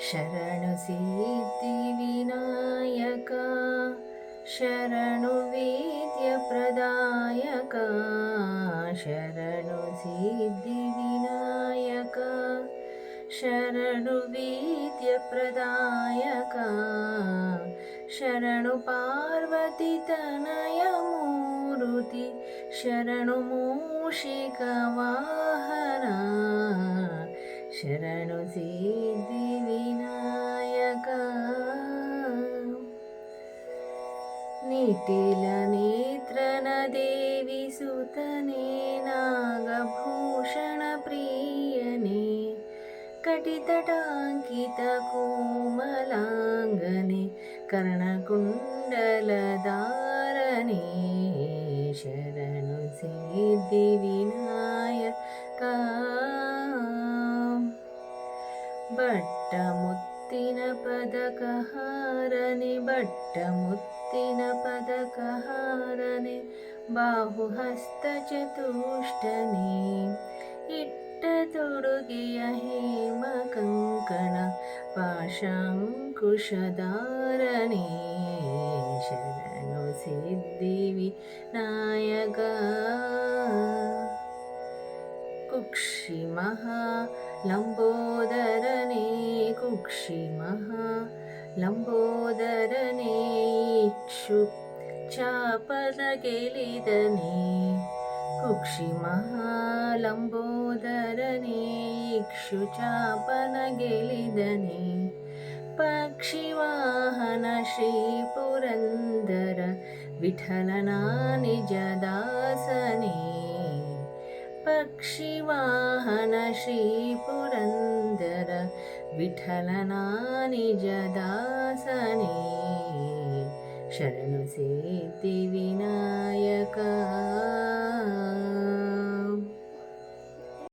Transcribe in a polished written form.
ಶರಣು ಸಿದ್ಧಿ ವಿನಾಯಕ ಶರಣು ವೇದ್ಯ ಪ್ರದಾಯಕ ಶರಣು ಸಿದ್ಧಿ ವಿನಾಯಕ ಶರಣು ವೇದ್ಯ ಪ್ರದಾಯಕ ಶರಣು ಪಾರ್ವತಿ ತನಯ ಮೂರುತಿ ಶರಣು ಮೂಷಿಕ ವಾಹನ ಶರಣು ಸಿದ್ಧಿ ವಿನಾಯಕ ನಿಟಿಲ ನೇತ್ರನ ದೇವಿ ಸುತನೇ ನಾಗಭೂಷಣ ಪ್ರಿಯನೇ ಕಟಿತಟಾಂಕಿತ ಕೋಮಲಾಂಗನೆ ಕರ್ಣಕುಂಡಲಧಾರನೇ ಶರಣು ಸಿದ್ಧಿ ವಿನಾಯಕ ಬಟ್ಟ ಮುತ್ತಿನ ಪದಕಹಾರನೆ ಬಟ್ಟ ಮುತ್ತಿನ ಪದಕಹಾರನೆ ಬಾಹುಹಸ್ತ ಚತುಷ್ಟನೇ ಇಟ್ಟ ತೊಡುಗೆಯ ಹೇಮ ಕಂಕಣ ಪಾಶಾಂಕುಶಧಾರನೇ ಶರಣು ಸಿದ್ಧಿ ವಿನಾಯಕ ಕುಕ್ಷಿ ಮಹಾ ಲಂಬೋದರನೇ ಕುಕ್ಷಿ ಮಹಾ ಲಂಬೋದರನೇ ಇಕ್ಷು ಚಾಪದ ಗೆಲಿದನೇ ಕುಕ್ಷಿ ಮಹಾ ಲಂಬೋದರನೇ ಇಕ್ಷು ಚಾಪನ ಗೆಲಿದನೇ ಪಕ್ಷಿವಾಹನ ಶ್ರೀ ಪುರಂದರ ವಿಠಲನ ನಿಜ ದಾಸನೇ ಪಕ್ಷಿವಾಹನ ಶ್ರೀ ಪುರಂದರ ವಿಠಲನ ನಿಜ ದಾಸನೇ ಶರಣು ಸಿದ್ಧಿ ವಿನಾಯಕ